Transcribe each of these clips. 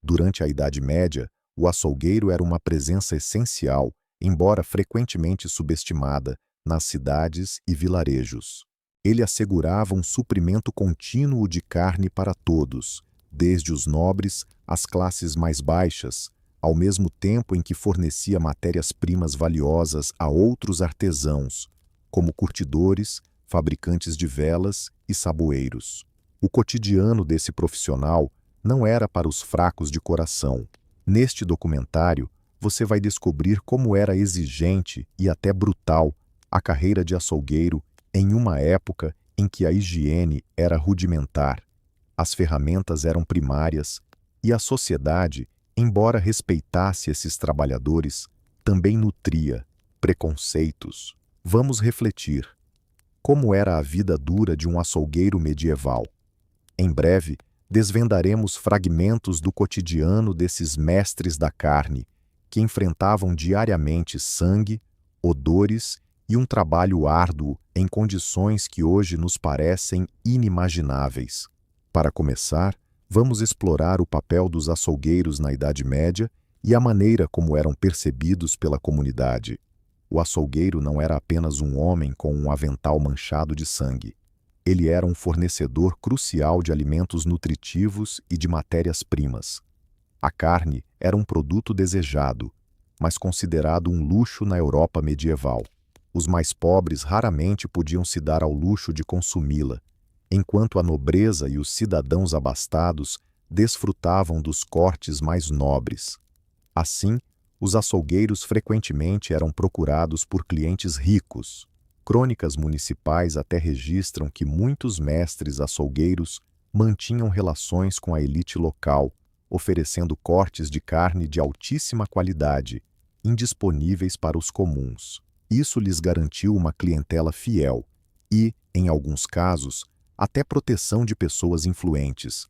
Durante a Idade Média, o açougueiro era uma presença essencial, embora frequentemente subestimada, nas cidades e vilarejos. Ele assegurava um suprimento contínuo de carne para todos, desde os nobres às classes mais baixas, ao mesmo tempo em que fornecia matérias-primas valiosas a outros artesãos, como curtidores, fabricantes de velas e saboeiros. O cotidiano desse profissional não era para os fracos de coração. Neste documentário, você vai descobrir como era exigente e até brutal a carreira de açougueiro em uma época em que a higiene era rudimentar, as ferramentas eram primárias e a sociedade, embora respeitasse esses trabalhadores, também nutria preconceitos. Vamos refletir. Como era a vida dura de um açougueiro medieval? Em breve, desvendaremos fragmentos do cotidiano desses mestres da carne, que enfrentavam diariamente sangue, odores e um trabalho árduo em condições que hoje nos parecem inimagináveis. Para começar, vamos explorar o papel dos açougueiros na Idade Média e a maneira como eram percebidos pela comunidade. O açougueiro não era apenas um homem com um avental manchado de sangue. Ele era um fornecedor crucial de alimentos nutritivos e de matérias-primas. A carne era um produto desejado, mas considerado um luxo na Europa medieval. Os mais pobres raramente podiam se dar ao luxo de consumi-la, enquanto a nobreza e os cidadãos abastados desfrutavam dos cortes mais nobres. Assim, os açougueiros frequentemente eram procurados por clientes ricos. Crônicas municipais até registram que muitos mestres açougueiros mantinham relações com a elite local, oferecendo cortes de carne de altíssima qualidade, indisponíveis para os comuns. Isso lhes garantiu uma clientela fiel e, em alguns casos, até proteção de pessoas influentes.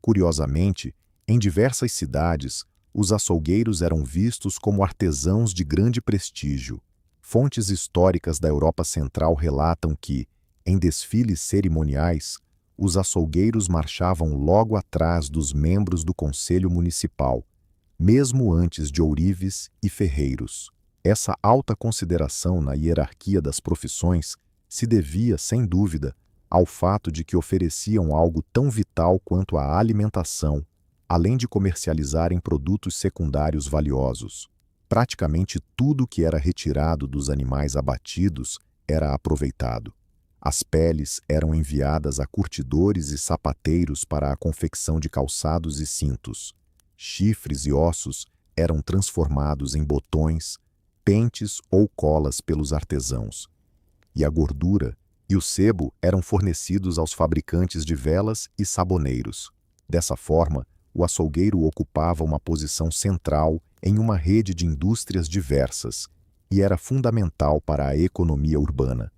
Curiosamente, em diversas cidades, os açougueiros eram vistos como artesãos de grande prestígio. Fontes históricas da Europa Central relatam que, em desfiles cerimoniais, os açougueiros marchavam logo atrás dos membros do conselho municipal, mesmo antes de ourives e ferreiros. Essa alta consideração na hierarquia das profissões se devia, sem dúvida, ao fato de que ofereciam algo tão vital quanto a alimentação, além de comercializarem produtos secundários valiosos. Praticamente tudo que era retirado dos animais abatidos era aproveitado. As peles eram enviadas a curtidores e sapateiros para a confecção de calçados e cintos. Chifres e ossos eram transformados em botões, pentes ou colas pelos artesãos. E a gordura e o sebo eram fornecidos aos fabricantes de velas e saboneiros. Dessa forma, o açougueiro ocupava uma posição central em uma rede de indústrias diversas e era fundamental para a economia urbana.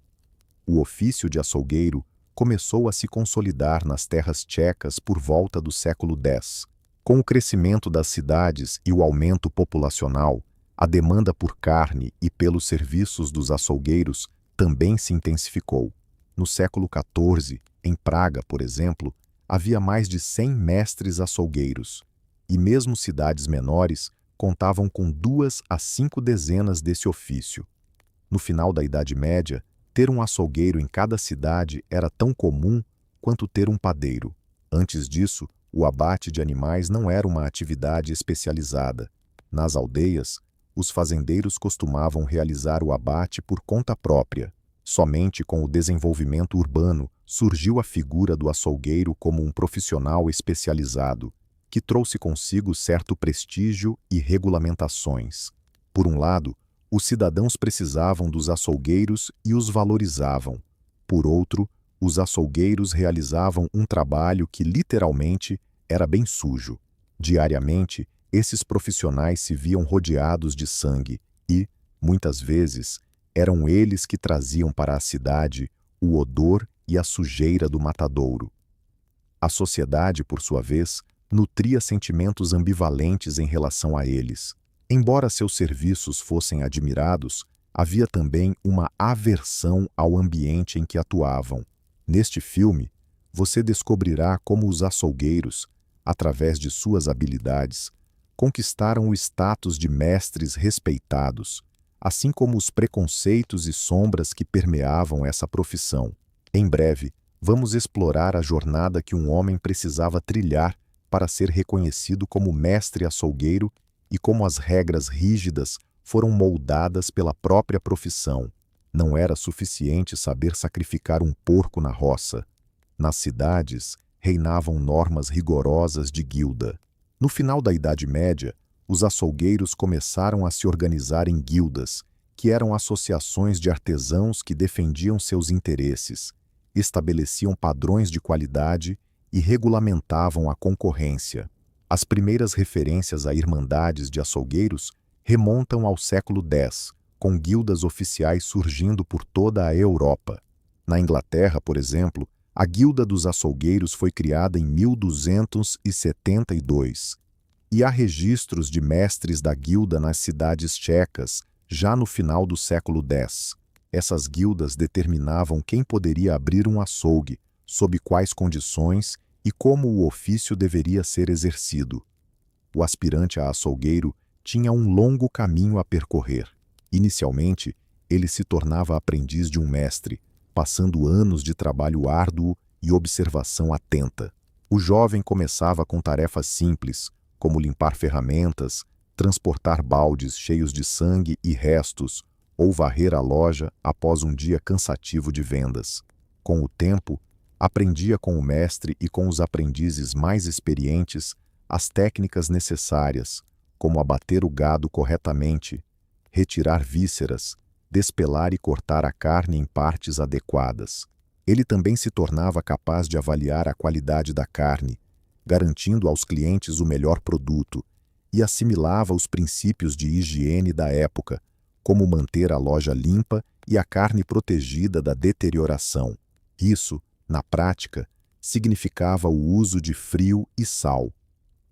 O ofício de açougueiro começou a se consolidar nas terras tchecas por volta do século X. Com o crescimento das cidades e o aumento populacional, a demanda por carne e pelos serviços dos açougueiros também se intensificou. No século XIV, em Praga, por exemplo, havia mais de 100 mestres açougueiros, e mesmo cidades menores contavam com 2 a 5 dezenas desse ofício. No final da Idade Média, ter um açougueiro em cada cidade era tão comum quanto ter um padeiro. Antes disso, o abate de animais não era uma atividade especializada. Nas aldeias, os fazendeiros costumavam realizar o abate por conta própria. Somente com o desenvolvimento urbano surgiu a figura do açougueiro como um profissional especializado, que trouxe consigo certo prestígio e regulamentações. Por um lado, os cidadãos precisavam dos açougueiros e os valorizavam. Por outro, os açougueiros realizavam um trabalho que literalmente era bem sujo. Diariamente, esses profissionais se viam rodeados de sangue e, muitas vezes, eram eles que traziam para a cidade o odor e a sujeira do matadouro. A sociedade, por sua vez, nutria sentimentos ambivalentes em relação a eles. Embora seus serviços fossem admirados, havia também uma aversão ao ambiente em que atuavam. Neste filme, você descobrirá como os açougueiros, através de suas habilidades, conquistaram o status de mestres respeitados, assim como os preconceitos e sombras que permeavam essa profissão. Em breve, vamos explorar a jornada que um homem precisava trilhar para ser reconhecido como mestre açougueiro e como as regras rígidas foram moldadas pela própria profissão. Não era suficiente saber sacrificar um porco na roça. Nas cidades, reinavam normas rigorosas de guilda. No final da Idade Média, os açougueiros começaram a se organizar em guildas, que eram associações de artesãos que defendiam seus interesses, estabeleciam padrões de qualidade e regulamentavam a concorrência. As primeiras referências a irmandades de açougueiros remontam ao século X, com guildas oficiais surgindo por toda a Europa. Na Inglaterra, por exemplo, a Guilda dos Açougueiros foi criada em 1272, e há registros de mestres da guilda nas cidades tchecas, já no final do século X. Essas guildas determinavam quem poderia abrir um açougue, sob quais condições e como o ofício deveria ser exercido. O aspirante a açougueiro tinha um longo caminho a percorrer. Inicialmente, ele se tornava aprendiz de um mestre, passando anos de trabalho árduo e observação atenta. O jovem começava com tarefas simples, como limpar ferramentas, transportar baldes cheios de sangue e restos, ou varrer a loja após um dia cansativo de vendas. Com o tempo, aprendia com o mestre e com os aprendizes mais experientes as técnicas necessárias, como abater o gado corretamente, retirar vísceras, despelar e cortar a carne em partes adequadas. Ele também se tornava capaz de avaliar a qualidade da carne, garantindo aos clientes o melhor produto, e assimilava os princípios de higiene da época, como manter a loja limpa e a carne protegida da deterioração. Isso, na prática, significava o uso de frio e sal.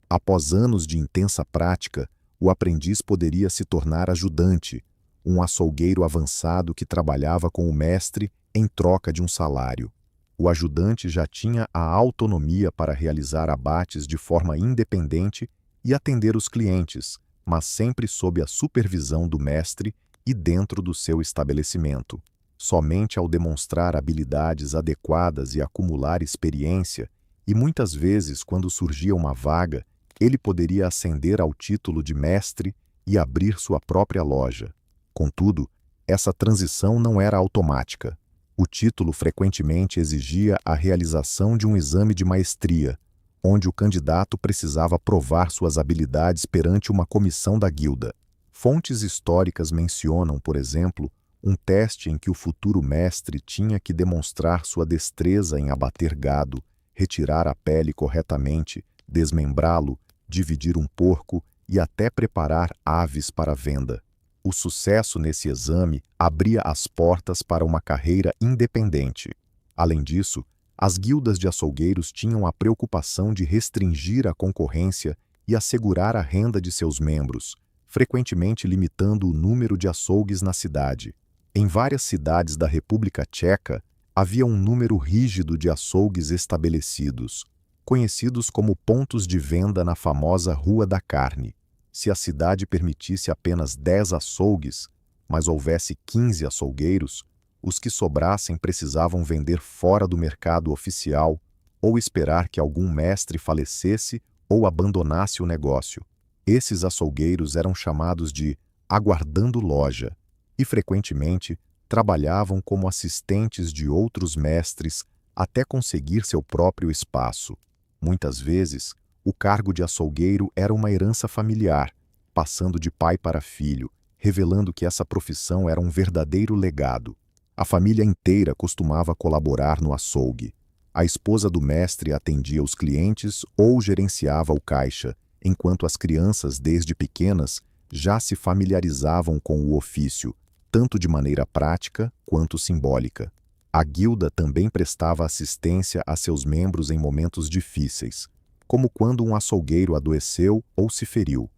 Após anos de intensa prática, o aprendiz poderia se tornar ajudante, um açougueiro avançado que trabalhava com o mestre em troca de um salário. O ajudante já tinha a autonomia para realizar abates de forma independente e atender os clientes, mas sempre sob a supervisão do mestre e dentro do seu estabelecimento. Somente ao demonstrar habilidades adequadas e acumular experiência, e muitas vezes quando surgia uma vaga, ele poderia ascender ao título de mestre e abrir sua própria loja. Contudo, essa transição não era automática. O título frequentemente exigia a realização de um exame de maestria, onde o candidato precisava provar suas habilidades perante uma comissão da guilda. Fontes históricas mencionam, por exemplo, um teste em que o futuro mestre tinha que demonstrar sua destreza em abater gado, retirar a pele corretamente, desmembrá-lo, dividir um porco e até preparar aves para venda. O sucesso nesse exame abria as portas para uma carreira independente. Além disso, as guildas de açougueiros tinham a preocupação de restringir a concorrência e assegurar a renda de seus membros, frequentemente limitando o número de açougues na cidade. Em várias cidades da República Tcheca, havia um número rígido de açougues estabelecidos, conhecidos como pontos de venda na famosa Rua da Carne. Se a cidade permitisse apenas 10 açougues, mas houvesse 15 açougueiros, os que sobrassem precisavam vender fora do mercado oficial ou esperar que algum mestre falecesse ou abandonasse o negócio. Esses açougueiros eram chamados de aguardando loja e, frequentemente, trabalhavam como assistentes de outros mestres até conseguir seu próprio espaço. Muitas vezes, o cargo de açougueiro era uma herança familiar, passando de pai para filho, revelando que essa profissão era um verdadeiro legado. A família inteira costumava colaborar no açougue. A esposa do mestre atendia os clientes ou gerenciava o caixa, enquanto as crianças, desde pequenas, já se familiarizavam com o ofício, tanto de maneira prática quanto simbólica. A guilda também prestava assistência a seus membros em momentos difíceis, como quando um açougueiro adoeceu ou se feriu.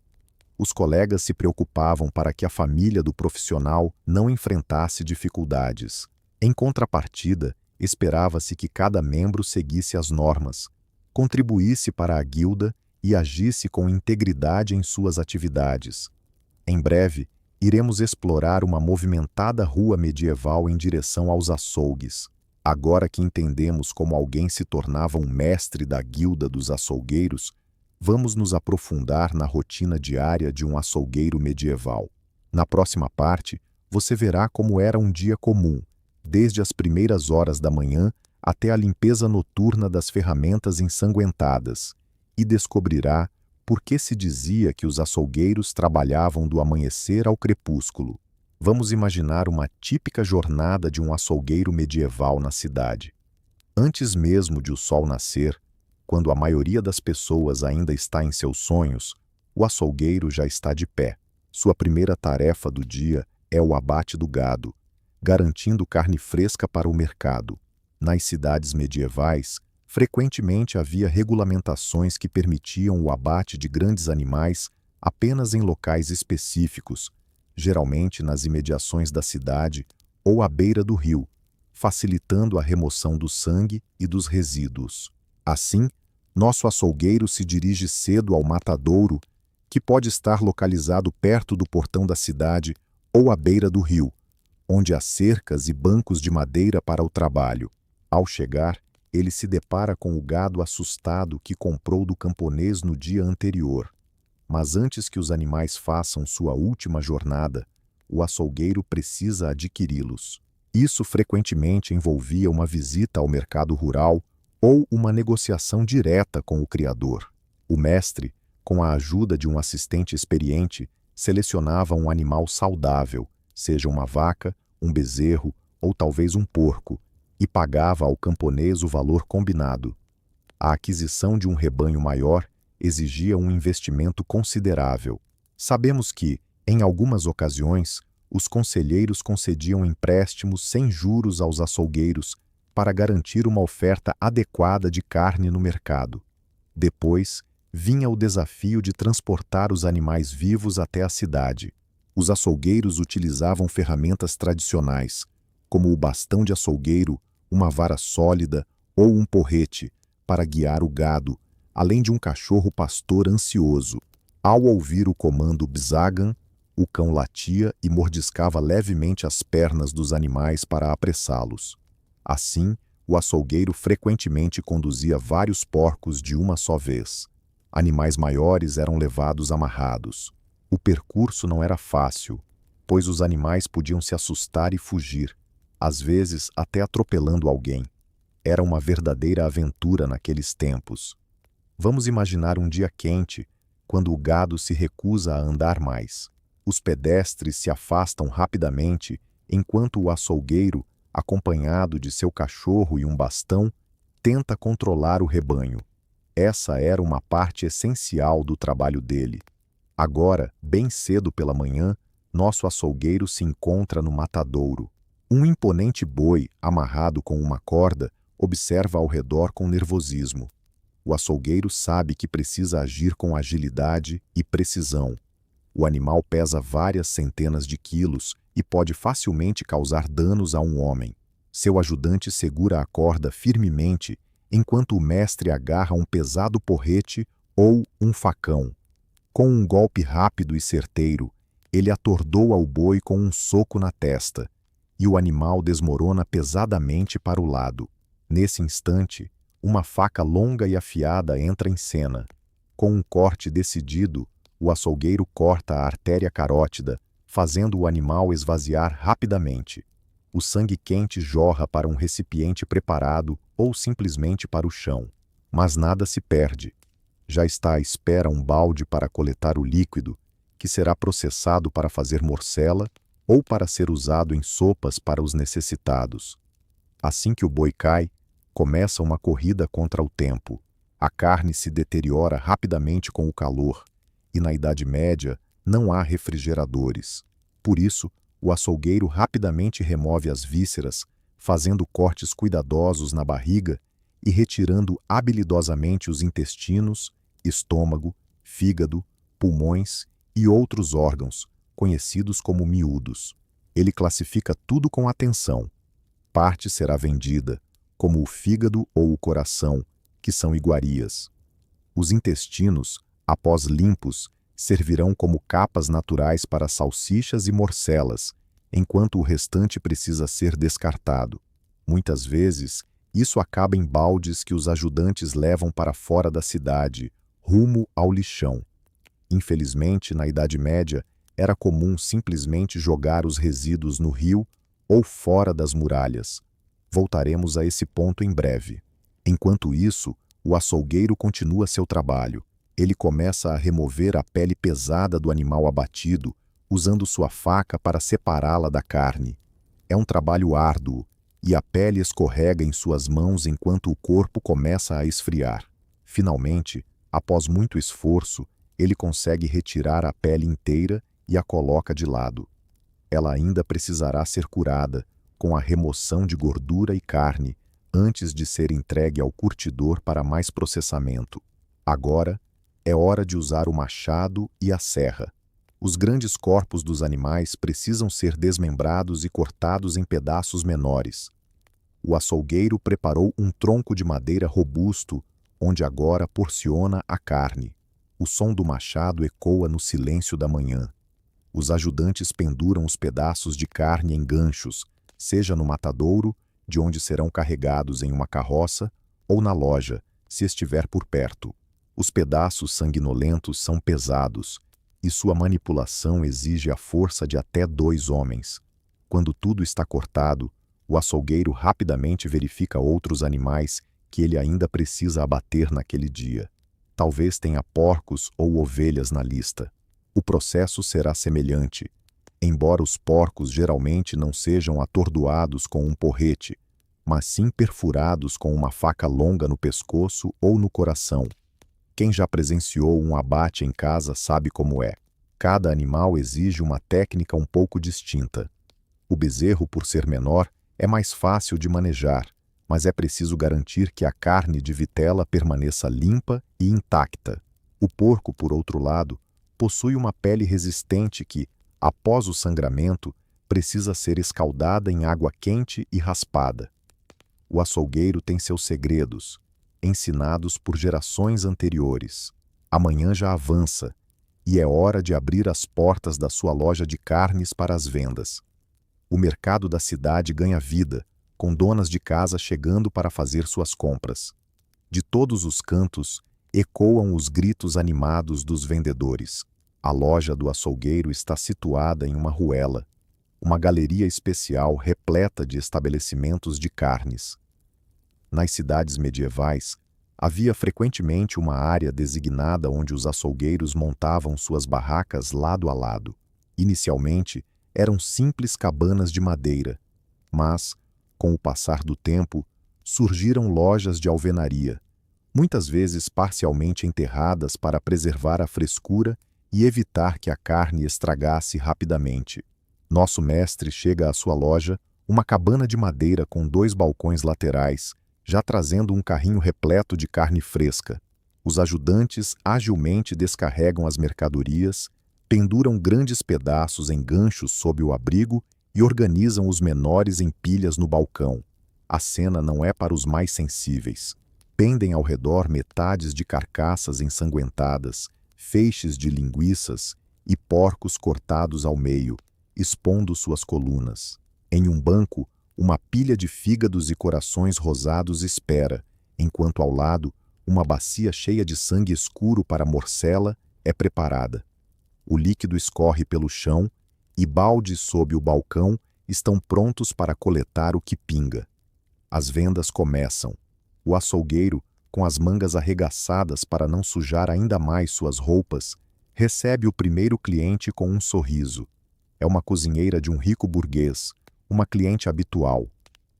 Os colegas se preocupavam para que a família do profissional não enfrentasse dificuldades. Em contrapartida, esperava-se que cada membro seguisse as normas, contribuísse para a guilda e agisse com integridade em suas atividades. Em breve, iremos explorar uma movimentada rua medieval em direção aos açougues. Agora que entendemos como alguém se tornava um mestre da guilda dos açougueiros, vamos nos aprofundar na rotina diária de um açougueiro medieval. Na próxima parte, você verá como era um dia comum, desde as primeiras horas da manhã até a limpeza noturna das ferramentas ensanguentadas, e descobrirá por que se dizia que os açougueiros trabalhavam do amanhecer ao crepúsculo. Vamos imaginar uma típica jornada de um açougueiro medieval na cidade. Antes mesmo de o sol nascer, quando a maioria das pessoas ainda está em seus sonhos, o açougueiro já está de pé. Sua primeira tarefa do dia é o abate do gado, garantindo carne fresca para o mercado. Nas cidades medievais, frequentemente havia regulamentações que permitiam o abate de grandes animais apenas em locais específicos, geralmente nas imediações da cidade ou à beira do rio, facilitando a remoção do sangue e dos resíduos. Assim, nosso açougueiro se dirige cedo ao matadouro, que pode estar localizado perto do portão da cidade ou à beira do rio, onde há cercas e bancos de madeira para o trabalho. Ao chegar, ele se depara com o gado assustado que comprou do camponês no dia anterior. Mas antes que os animais façam sua última jornada, o açougueiro precisa adquiri-los. Isso frequentemente envolvia uma visita ao mercado rural ou uma negociação direta com o criador. O mestre, com a ajuda de um assistente experiente, selecionava um animal saudável, seja uma vaca, um bezerro ou talvez um porco, e pagava ao camponês o valor combinado. A aquisição de um rebanho maior exigia um investimento considerável. Sabemos que, em algumas ocasiões, os conselheiros concediam empréstimos sem juros aos açougueiros para garantir uma oferta adequada de carne no mercado. Depois, vinha o desafio de transportar os animais vivos até a cidade. Os açougueiros utilizavam ferramentas tradicionais, como o bastão de açougueiro, uma vara sólida ou um porrete, para guiar o gado, além de um cachorro pastor ansioso. Ao ouvir o comando bzagan, o cão latia e mordiscava levemente as pernas dos animais para apressá-los. Assim, o açougueiro frequentemente conduzia vários porcos de uma só vez. Animais maiores eram levados amarrados. O percurso não era fácil, pois os animais podiam se assustar e fugir, às vezes até atropelando alguém. Era uma verdadeira aventura naqueles tempos. Vamos imaginar um dia quente, quando o gado se recusa a andar mais. Os pedestres se afastam rapidamente, enquanto o açougueiro, acompanhado de seu cachorro e um bastão, tenta controlar o rebanho. Essa era uma parte essencial do trabalho dele. Agora, bem cedo pela manhã, nosso açougueiro se encontra no matadouro. Um imponente boi, amarrado com uma corda, observa ao redor com nervosismo. O açougueiro sabe que precisa agir com agilidade e precisão. O animal pesa várias centenas de quilos e pode facilmente causar danos a um homem. Seu ajudante segura a corda firmemente, enquanto o mestre agarra um pesado porrete ou um facão. Com um golpe rápido e certeiro, ele atordoa o boi com um soco na testa, e o animal desmorona pesadamente para o lado. Nesse instante, uma faca longa e afiada entra em cena. Com um corte decidido, o açougueiro corta a artéria carótida, fazendo o animal esvaziar rapidamente. O sangue quente jorra para um recipiente preparado ou simplesmente para o chão. Mas nada se perde. Já está à espera um balde para coletar o líquido, que será processado para fazer morcela ou para ser usado em sopas para os necessitados. Assim que o boi cai, começa uma corrida contra o tempo. A carne se deteriora rapidamente com o calor, e na Idade Média não há refrigeradores. Por isso, o açougueiro rapidamente remove as vísceras, fazendo cortes cuidadosos na barriga e retirando habilidosamente os intestinos, estômago, fígado, pulmões e outros órgãos, conhecidos como miúdos. Ele classifica tudo com atenção. Parte será vendida, como o fígado ou o coração, que são iguarias. Os intestinos, após limpos, servirão como capas naturais para salsichas e morcelas, enquanto o restante precisa ser descartado. Muitas vezes, isso acaba em baldes que os ajudantes levam para fora da cidade, rumo ao lixão. Infelizmente, na Idade Média, era comum simplesmente jogar os resíduos no rio ou fora das muralhas. Voltaremos a esse ponto em breve. Enquanto isso, o açougueiro continua seu trabalho. Ele começa a remover a pele pesada do animal abatido, usando sua faca para separá-la da carne. É um trabalho árduo, e a pele escorrega em suas mãos enquanto o corpo começa a esfriar. Finalmente, após muito esforço, ele consegue retirar a pele inteira e a coloca de lado. Ela ainda precisará ser curada, com a remoção de gordura e carne, antes de ser entregue ao curtidor para mais processamento. Agora, é hora de usar o machado e a serra. Os grandes corpos dos animais precisam ser desmembrados e cortados em pedaços menores. O açougueiro preparou um tronco de madeira robusto, onde agora porciona a carne. O som do machado ecoa no silêncio da manhã. Os ajudantes penduram os pedaços de carne em ganchos, seja no matadouro, de onde serão carregados em uma carroça, ou na loja, se estiver por perto. Os pedaços sanguinolentos são pesados, e sua manipulação exige a força de até 2 homens. Quando tudo está cortado, o açougueiro rapidamente verifica outros animais que ele ainda precisa abater naquele dia. Talvez tenha porcos ou ovelhas na lista. O processo será semelhante, embora os porcos geralmente não sejam atordoados com um porrete, mas sim perfurados com uma faca longa no pescoço ou no coração. Quem já presenciou um abate em casa sabe como é. Cada animal exige uma técnica um pouco distinta. O bezerro, por ser menor, é mais fácil de manejar, mas é preciso garantir que a carne de vitela permaneça limpa e intacta. O porco, por outro lado, possui uma pele resistente que, após o sangramento, precisa ser escaldada em água quente e raspada. O açougueiro tem seus segredos, ensinados por gerações anteriores. Amanhã já avança, e é hora de abrir as portas da sua loja de carnes para as vendas. O mercado da cidade ganha vida, com donas de casa chegando para fazer suas compras. De todos os cantos, ecoam os gritos animados dos vendedores. A loja do açougueiro está situada em uma ruela, uma galeria especial repleta de estabelecimentos de carnes. Nas cidades medievais, havia frequentemente uma área designada onde os açougueiros montavam suas barracas lado a lado. Inicialmente, eram simples cabanas de madeira, mas, com o passar do tempo, surgiram lojas de alvenaria, muitas vezes parcialmente enterradas para preservar a frescura e evitar que a carne estragasse rapidamente. Nosso mestre chega à sua loja, uma cabana de madeira com 2 balcões laterais, já trazendo um carrinho repleto de carne fresca. Os ajudantes agilmente descarregam as mercadorias, penduram grandes pedaços em ganchos sob o abrigo e organizam os menores em pilhas no balcão. A cena não é para os mais sensíveis. Pendem ao redor metades de carcaças ensanguentadas, feixes de linguiças e porcos cortados ao meio, expondo suas colunas. Em um banco, uma pilha de fígados e corações rosados espera, enquanto ao lado, uma bacia cheia de sangue escuro para morcela é preparada. O líquido escorre pelo chão e baldes sob o balcão estão prontos para coletar o que pinga. As vendas começam. O açougueiro, com as mangas arregaçadas para não sujar ainda mais suas roupas, recebe o primeiro cliente com um sorriso. É uma cozinheira de um rico burguês, uma cliente habitual.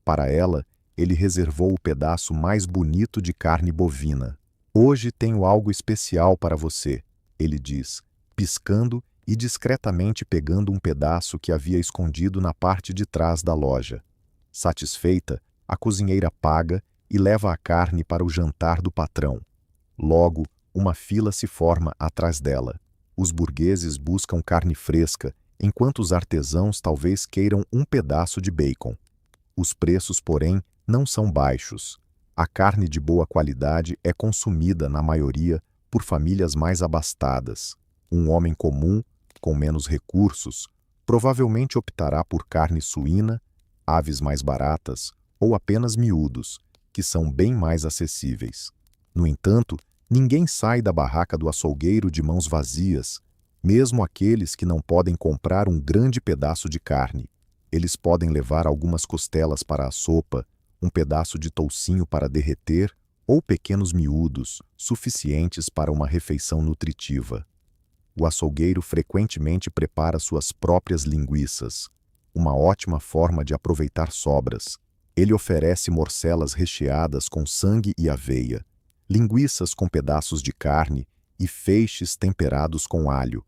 Para ela, ele reservou o pedaço mais bonito de carne bovina. "Hoje tenho algo especial para você", ele diz, piscando e discretamente pegando um pedaço que havia escondido na parte de trás da loja. Satisfeita, a cozinheira paga e leva a carne para o jantar do patrão. Logo, uma fila se forma atrás dela. Os burgueses buscam carne fresca, enquanto os artesãos talvez queiram um pedaço de bacon. Os preços, porém, não são baixos. A carne de boa qualidade é consumida, na maioria, por famílias mais abastadas. Um homem comum, com menos recursos, provavelmente optará por carne suína, aves mais baratas ou apenas miúdos, que são bem mais acessíveis. No entanto, ninguém sai da barraca do açougueiro de mãos vazias, mesmo aqueles que não podem comprar um grande pedaço de carne. Eles podem levar algumas costelas para a sopa, um pedaço de toucinho para derreter ou pequenos miúdos, suficientes para uma refeição nutritiva. O açougueiro frequentemente prepara suas próprias linguiças, uma ótima forma de aproveitar sobras. Ele oferece morcelas recheadas com sangue e aveia, linguiças com pedaços de carne e feixes temperados com alho.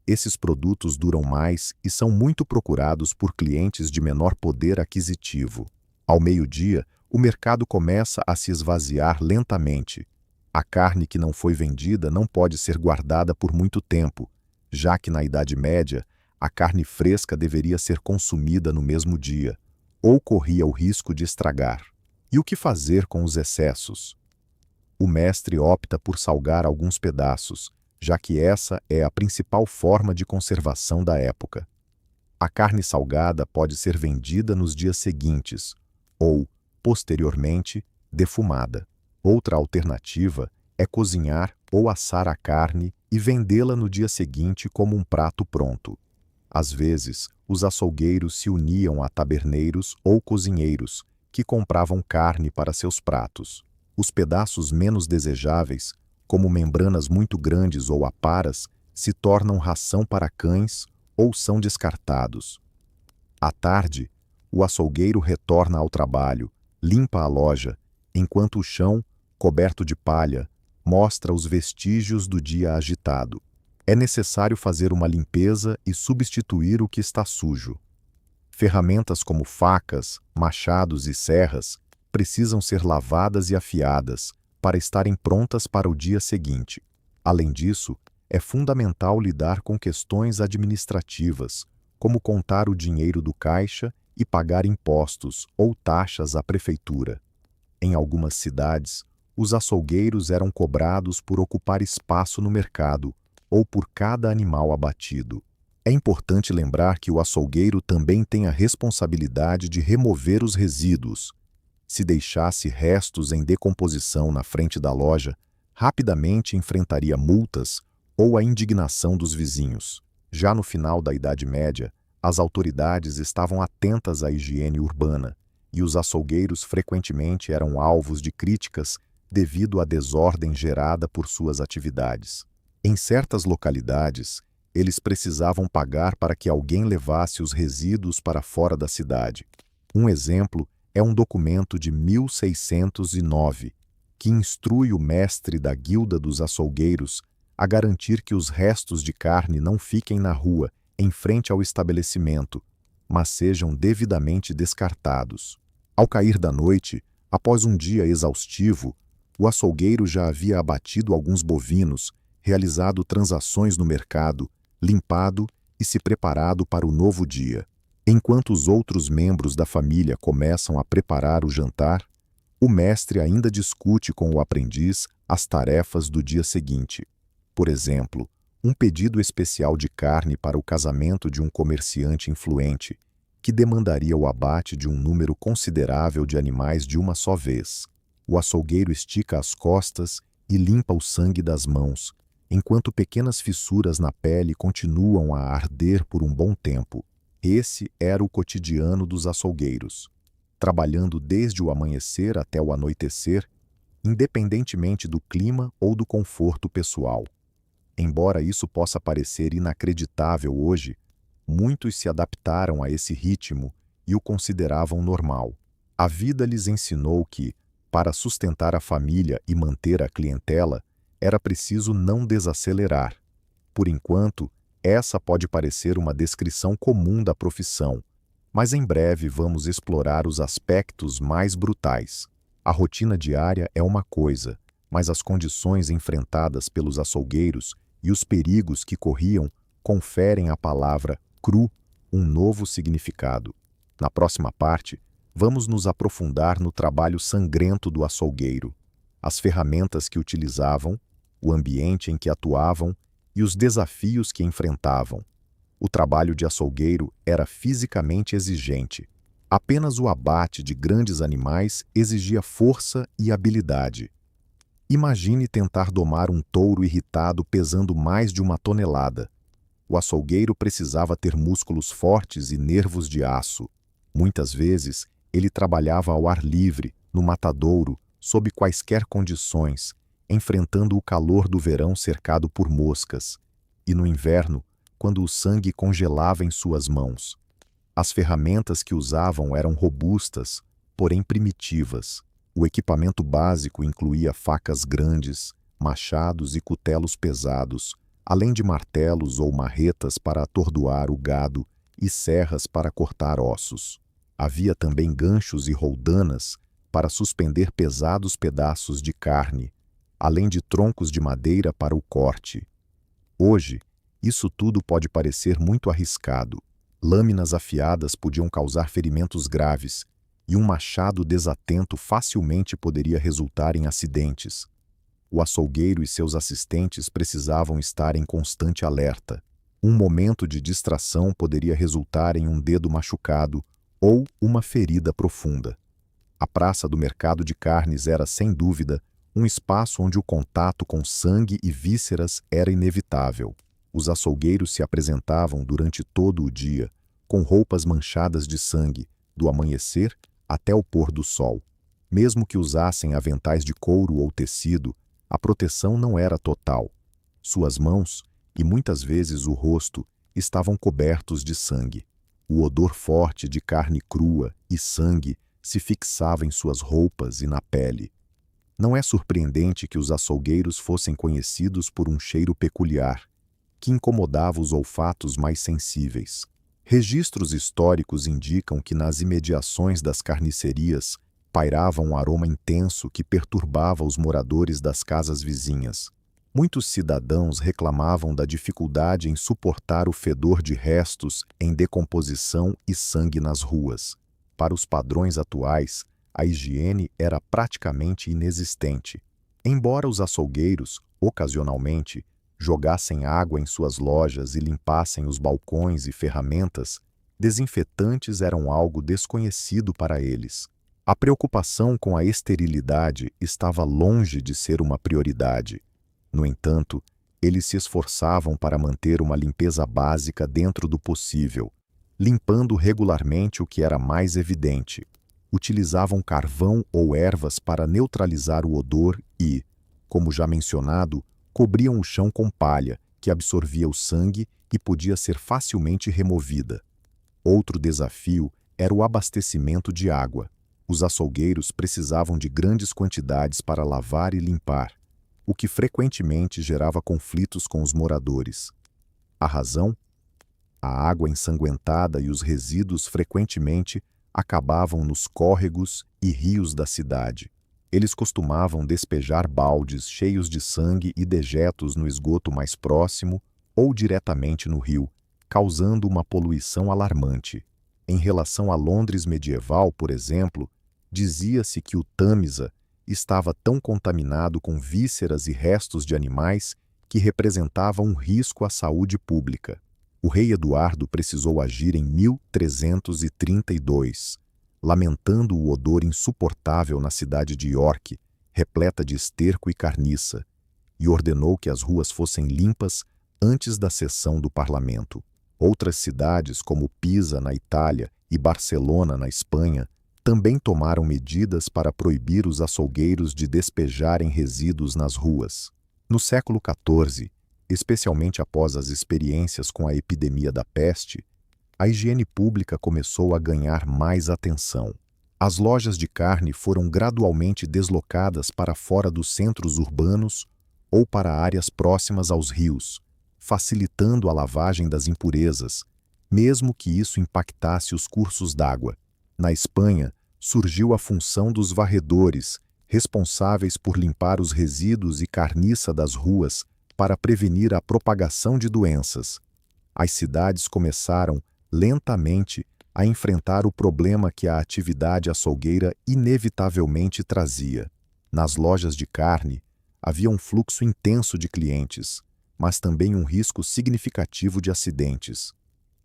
Esses produtos duram mais e são muito procurados por clientes de menor poder aquisitivo. Ao meio-dia, o mercado começa a se esvaziar lentamente. A carne que não foi vendida não pode ser guardada por muito tempo, já que na Idade Média, a carne fresca deveria ser consumida no mesmo dia, ou corria o risco de estragar. E o que fazer com os excessos? O mestre opta por salgar alguns pedaços, já que essa é a principal forma de conservação da época. A carne salgada pode ser vendida nos dias seguintes, ou, posteriormente, defumada. Outra alternativa é cozinhar ou assar a carne e vendê-la no dia seguinte como um prato pronto. Às vezes, os açougueiros se uniam a taberneiros ou cozinheiros, que compravam carne para seus pratos. Os pedaços menos desejáveis, como membranas muito grandes ou aparas, se tornam ração para cães ou são descartados. À tarde, o açougueiro retorna ao trabalho, limpa a loja, enquanto o chão, coberto de palha, mostra os vestígios do dia agitado. É necessário fazer uma limpeza e substituir o que está sujo. Ferramentas como facas, machados e serras precisam ser lavadas e afiadas para estarem prontas para o dia seguinte. Além disso, é fundamental lidar com questões administrativas, como contar o dinheiro do caixa e pagar impostos ou taxas à prefeitura. Em algumas cidades, os açougueiros eram cobrados por ocupar espaço no mercado ou por cada animal abatido. É importante lembrar que o açougueiro também tem a responsabilidade de remover os resíduos. Se deixasse restos em decomposição na frente da loja, rapidamente enfrentaria multas ou a indignação dos vizinhos. Já no final da Idade Média, as autoridades estavam atentas à higiene urbana, e os açougueiros frequentemente eram alvos de críticas devido à desordem gerada por suas atividades. Em certas localidades, eles precisavam pagar para que alguém levasse os resíduos para fora da cidade. Um exemplo é um documento de 1609, que instrui o mestre da Guilda dos Açougueiros a garantir que os restos de carne não fiquem na rua, em frente ao estabelecimento, mas sejam devidamente descartados. Ao cair da noite, após um dia exaustivo, o açougueiro já havia abatido alguns bovinos, realizado transações no mercado, limpado e se preparado para o novo dia. Enquanto os outros membros da família começam a preparar o jantar, o mestre ainda discute com o aprendiz as tarefas do dia seguinte. Por exemplo, um pedido especial de carne para o casamento de um comerciante influente, que demandaria o abate de um número considerável de animais de uma só vez. O açougueiro estica as costas e limpa o sangue das mãos, enquanto pequenas fissuras na pele continuam a arder por um bom tempo. Esse era o cotidiano dos açougueiros, trabalhando desde o amanhecer até o anoitecer, independentemente do clima ou do conforto pessoal. Embora isso possa parecer inacreditável hoje, muitos se adaptaram a esse ritmo e o consideravam normal. A vida lhes ensinou que, para sustentar a família e manter a clientela, era preciso não desacelerar. Por enquanto, essa pode parecer uma descrição comum da profissão, mas em breve vamos explorar os aspectos mais brutais. A rotina diária é uma coisa, mas as condições enfrentadas pelos açougueiros e os perigos que corriam conferem à palavra cru um novo significado. Na próxima parte, vamos nos aprofundar no trabalho sangrento do açougueiro, as ferramentas que utilizavam, o ambiente em que atuavam e os desafios que enfrentavam. O trabalho de açougueiro era fisicamente exigente. Apenas o abate de grandes animais exigia força e habilidade. Imagine tentar domar um touro irritado pesando mais de 1 tonelada. O açougueiro precisava ter músculos fortes e nervos de aço. Muitas vezes, ele trabalhava ao ar livre, no matadouro, sob quaisquer condições, enfrentando o calor do verão cercado por moscas, e no inverno, quando o sangue congelava em suas mãos. As ferramentas que usavam eram robustas, porém primitivas. O equipamento básico incluía facas grandes, machados e cutelos pesados, além de martelos ou marretas para atordoar o gado e serras para cortar ossos. Havia também ganchos e roldanas para suspender pesados pedaços de carne, além de troncos de madeira para o corte. Hoje, isso tudo pode parecer muito arriscado. Lâminas afiadas podiam causar ferimentos graves, e um machado desatento facilmente poderia resultar em acidentes. O açougueiro e seus assistentes precisavam estar em constante alerta. Um momento de distração poderia resultar em um dedo machucado ou uma ferida profunda. A praça do mercado de carnes era, sem dúvida, um espaço onde o contato com sangue e vísceras era inevitável. Os açougueiros se apresentavam durante todo o dia, com roupas manchadas de sangue, do amanhecer até o pôr do sol. Mesmo que usassem aventais de couro ou tecido, a proteção não era total. Suas mãos, e muitas vezes o rosto, estavam cobertos de sangue. O odor forte de carne crua e sangue se fixava em suas roupas e na pele. Não é surpreendente que os açougueiros fossem conhecidos por um cheiro peculiar, que incomodava os olfatos mais sensíveis. Registros históricos indicam que nas imediações das carnicerias pairava um aroma intenso que perturbava os moradores das casas vizinhas. Muitos cidadãos reclamavam da dificuldade em suportar o fedor de restos em decomposição e sangue nas ruas. Para os padrões atuais, a higiene era praticamente inexistente. Embora os açougueiros, ocasionalmente, jogassem água em suas lojas e limpassem os balcões e ferramentas, desinfetantes eram algo desconhecido para eles. A preocupação com a esterilidade estava longe de ser uma prioridade. No entanto, eles se esforçavam para manter uma limpeza básica dentro do possível, limpando regularmente o que era mais evidente. Utilizavam carvão ou ervas para neutralizar o odor e, como já mencionado, cobriam o chão com palha, que absorvia o sangue e podia ser facilmente removida. Outro desafio era o abastecimento de água. Os açougueiros precisavam de grandes quantidades para lavar e limpar, o que frequentemente gerava conflitos com os moradores. A razão? A água ensanguentada e os resíduos frequentemente acabavam nos córregos e rios da cidade. Eles costumavam despejar baldes cheios de sangue e dejetos no esgoto mais próximo ou diretamente no rio, causando uma poluição alarmante. Em relação a Londres medieval, por exemplo, dizia-se que o Tâmisa estava tão contaminado com vísceras e restos de animais que representava um risco à saúde pública. O rei Eduardo precisou agir em 1332, lamentando o odor insuportável na cidade de York, repleta de esterco e carniça, e ordenou que as ruas fossem limpas antes da sessão do parlamento. Outras cidades, como Pisa, na Itália, e Barcelona, na Espanha, também tomaram medidas para proibir os açougueiros de despejarem resíduos nas ruas. No século XIV, especialmente após as experiências com a epidemia da peste, a higiene pública começou a ganhar mais atenção. As lojas de carne foram gradualmente deslocadas para fora dos centros urbanos ou para áreas próximas aos rios, facilitando a lavagem das impurezas, mesmo que isso impactasse os cursos d'água. Na Espanha, surgiu a função dos varredores, responsáveis por limpar os resíduos e carniça das ruas para prevenir a propagação de doenças. As cidades começaram, lentamente, a enfrentar o problema que a atividade açougueira inevitavelmente trazia. Nas lojas de carne, havia um fluxo intenso de clientes, mas também um risco significativo de acidentes.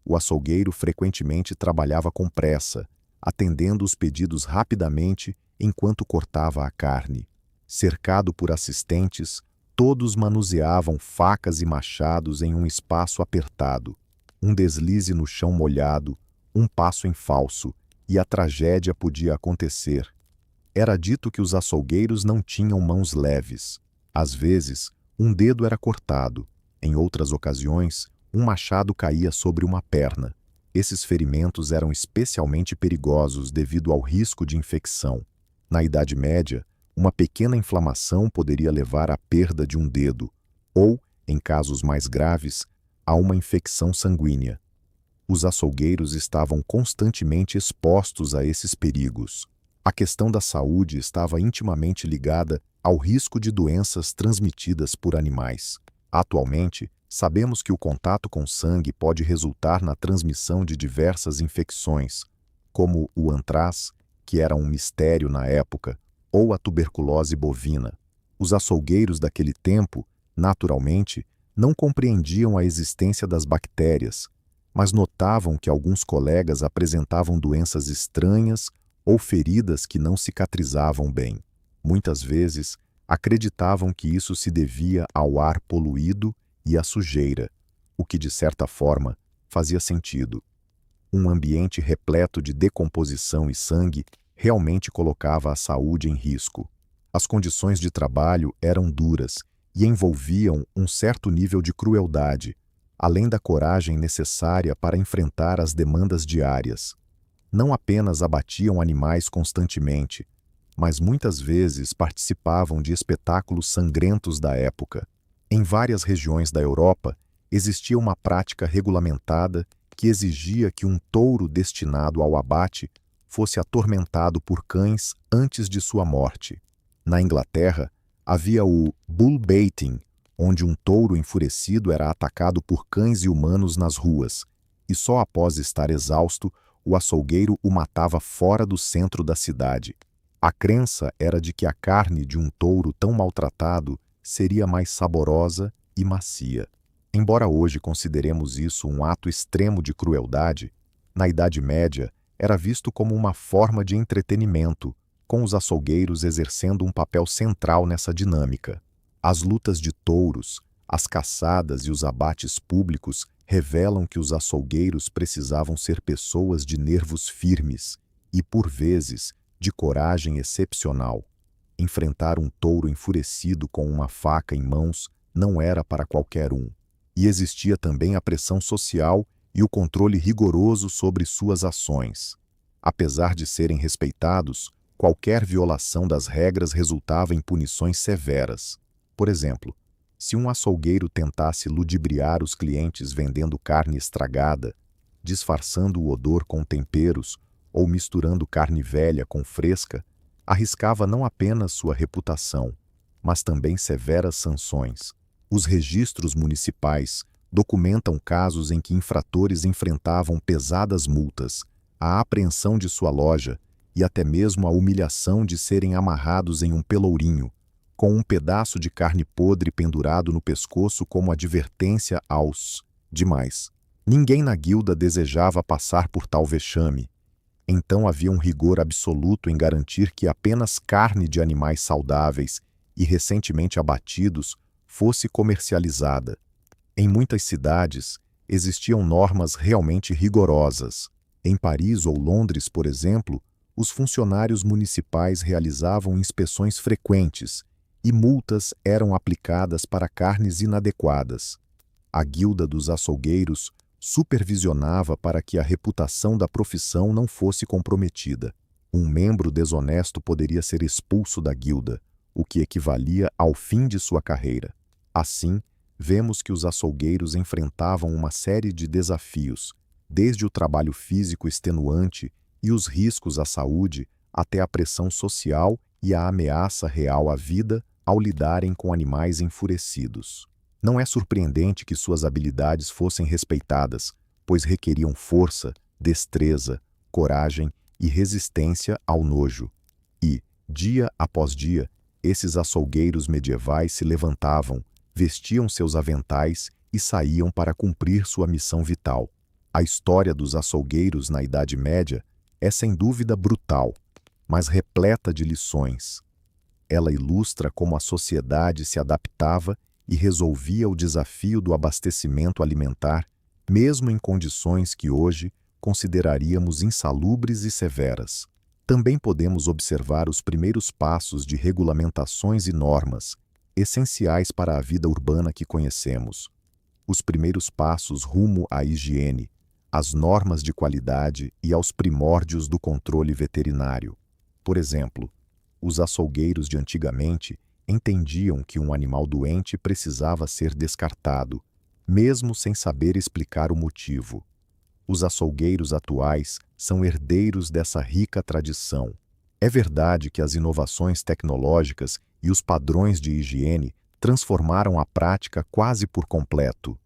O açougueiro frequentemente trabalhava com pressa, atendendo os pedidos rapidamente enquanto cortava a carne. Cercado por assistentes, todos manuseavam facas e machados em um espaço apertado. Um deslize no chão molhado, um passo em falso, e a tragédia podia acontecer. Era dito que os açougueiros não tinham mãos leves. Às vezes, um dedo era cortado. Em outras ocasiões, um machado caía sobre uma perna. Esses ferimentos eram especialmente perigosos devido ao risco de infecção. Na Idade Média, uma pequena inflamação poderia levar à perda de um dedo, ou, em casos mais graves, a uma infecção sanguínea. Os açougueiros estavam constantemente expostos a esses perigos. A questão da saúde estava intimamente ligada ao risco de doenças transmitidas por animais. Atualmente, sabemos que o contato com sangue pode resultar na transmissão de diversas infecções, como o antrás, que era um mistério na época, ou a tuberculose bovina. Os açougueiros daquele tempo, naturalmente, não compreendiam a existência das bactérias, mas notavam que alguns colegas apresentavam doenças estranhas ou feridas que não cicatrizavam bem. Muitas vezes, acreditavam que isso se devia ao ar poluído e à sujeira, o que, de certa forma, fazia sentido. Um ambiente repleto de decomposição e sangue realmente colocava a saúde em risco. As condições de trabalho eram duras e envolviam um certo nível de crueldade, além da coragem necessária para enfrentar as demandas diárias. Não apenas abatiam animais constantemente, mas muitas vezes participavam de espetáculos sangrentos da época. Em várias regiões da Europa, existia uma prática regulamentada que exigia que um touro destinado ao abate fosse atormentado por cães antes de sua morte. Na Inglaterra, havia o bullbaiting, onde um touro enfurecido era atacado por cães e humanos nas ruas, e só após estar exausto, o açougueiro o matava fora do centro da cidade. A crença era de que a carne de um touro tão maltratado seria mais saborosa e macia. Embora hoje consideremos isso um ato extremo de crueldade, na Idade Média era visto como uma forma de entretenimento, com os açougueiros exercendo um papel central nessa dinâmica. As lutas de touros, as caçadas e os abates públicos revelam que os açougueiros precisavam ser pessoas de nervos firmes e, por vezes, de coragem excepcional. Enfrentar um touro enfurecido com uma faca em mãos não era para qualquer um. E existia também a pressão social e o controle rigoroso sobre suas ações. Apesar de serem respeitados, qualquer violação das regras resultava em punições severas. Por exemplo, se um açougueiro tentasse ludibriar os clientes vendendo carne estragada, disfarçando o odor com temperos ou misturando carne velha com fresca, arriscava não apenas sua reputação, mas também severas sanções. Os registros municipais documentam casos em que infratores enfrentavam pesadas multas, a apreensão de sua loja e até mesmo a humilhação de serem amarrados em um pelourinho, com um pedaço de carne podre pendurado no pescoço como advertência aos demais. Ninguém na guilda desejava passar por tal vexame. Então havia um rigor absoluto em garantir que apenas carne de animais saudáveis e recentemente abatidos fosse comercializada. Em muitas cidades, existiam normas realmente rigorosas. Em Paris ou Londres, por exemplo, os funcionários municipais realizavam inspeções frequentes e multas eram aplicadas para carnes inadequadas. A guilda dos açougueiros supervisionava para que a reputação da profissão não fosse comprometida. Um membro desonesto poderia ser expulso da guilda, o que equivalia ao fim de sua carreira. Assim, vemos que os açougueiros enfrentavam uma série de desafios, desde o trabalho físico extenuante e os riscos à saúde, até a pressão social e a ameaça real à vida ao lidarem com animais enfurecidos. Não é surpreendente que suas habilidades fossem respeitadas, pois requeriam força, destreza, coragem e resistência ao nojo. E, dia após dia, esses açougueiros medievais se levantavam, vestiam seus aventais e saíam para cumprir sua missão vital. A história dos açougueiros na Idade Média é sem dúvida brutal, mas repleta de lições. Ela ilustra como a sociedade se adaptava e resolvia o desafio do abastecimento alimentar, mesmo em condições que hoje consideraríamos insalubres e severas. Também podemos observar os primeiros passos de regulamentações e normas, essenciais para a vida urbana que conhecemos. Os primeiros passos rumo à higiene, às normas de qualidade e aos primórdios do controle veterinário. Por exemplo, os açougueiros de antigamente entendiam que um animal doente precisava ser descartado, mesmo sem saber explicar o motivo. Os açougueiros atuais são herdeiros dessa rica tradição. É verdade que as inovações tecnológicas e os padrões de higiene transformaram a prática quase por completo.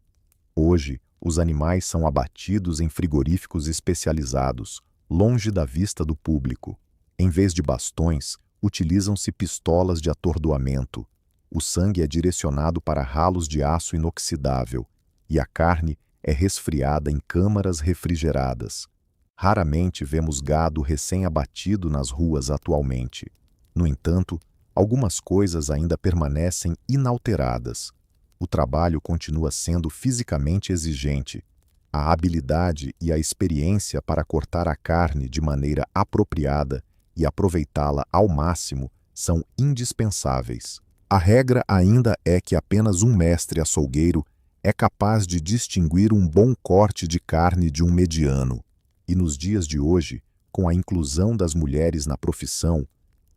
Hoje, os animais são abatidos em frigoríficos especializados, longe da vista do público. Em vez de bastões, utilizam-se pistolas de atordoamento. O sangue é direcionado para ralos de aço inoxidável e a carne é resfriada em câmaras refrigeradas. Raramente vemos gado recém-abatido nas ruas atualmente. No entanto, algumas coisas ainda permanecem inalteradas. O trabalho continua sendo fisicamente exigente. A habilidade e a experiência para cortar a carne de maneira apropriada e aproveitá-la ao máximo são indispensáveis. A regra ainda é que apenas um mestre açougueiro é capaz de distinguir um bom corte de carne de um mediano. E nos dias de hoje, com a inclusão das mulheres na profissão,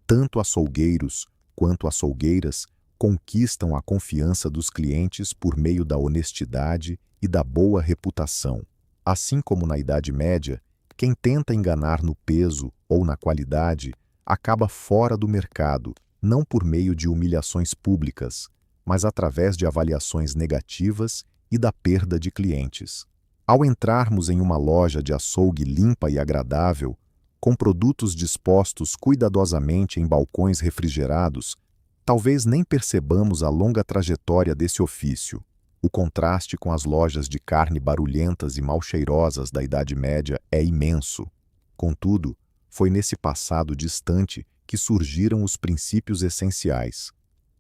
tanto açougueiros quanto açougueiras conquistam a confiança dos clientes por meio da honestidade e da boa reputação. Assim como na Idade Média, quem tenta enganar no peso ou na qualidade acaba fora do mercado, não por meio de humilhações públicas, mas através de avaliações negativas e da perda de clientes. Ao entrarmos em uma loja de açougue limpa e agradável, com produtos dispostos cuidadosamente em balcões refrigerados, talvez nem percebamos a longa trajetória desse ofício. O contraste com as lojas de carne barulhentas e mal cheirosas da Idade Média é imenso. Contudo, foi nesse passado distante que surgiram os princípios essenciais: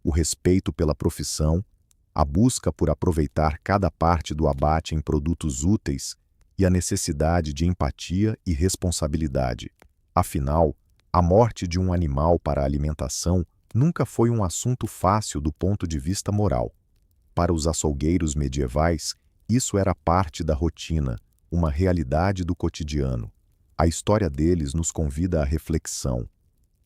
o respeito pela profissão, a busca por aproveitar cada parte do abate em produtos úteis e a necessidade de empatia e responsabilidade. Afinal, a morte de um animal para a alimentação nunca foi um assunto fácil do ponto de vista moral. Para os açougueiros medievais, isso era parte da rotina, uma realidade do cotidiano. A história deles nos convida à reflexão.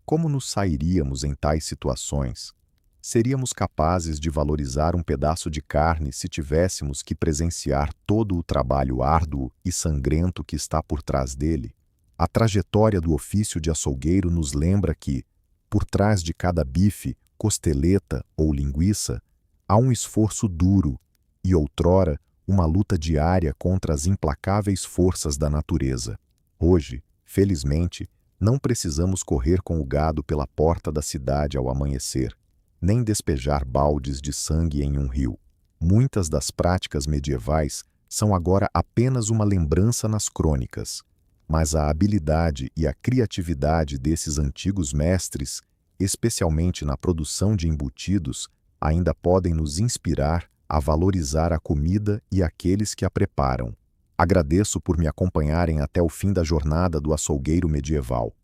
Como nos sairíamos em tais situações? Seríamos capazes de valorizar um pedaço de carne se tivéssemos que presenciar todo o trabalho árduo e sangrento que está por trás dele? A trajetória do ofício de açougueiro nos lembra que, por trás de cada bife, costeleta ou linguiça, há um esforço duro e, outrora, uma luta diária contra as implacáveis forças da natureza. Hoje, felizmente, não precisamos correr com o gado pela porta da cidade ao amanhecer, nem despejar baldes de sangue em um rio. Muitas das práticas medievais são agora apenas uma lembrança nas crônicas, mas a habilidade e a criatividade desses antigos mestres, especialmente na produção de embutidos, ainda podem nos inspirar a valorizar a comida e aqueles que a preparam. Agradeço por me acompanharem até o fim da jornada do açougueiro medieval.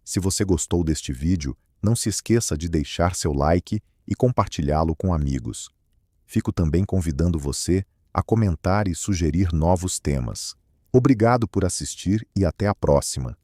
Se você gostou deste vídeo, não se esqueça de deixar seu like e compartilhá-lo com amigos. Fico também convidando você a comentar e sugerir novos temas. Obrigado por assistir e até a próxima.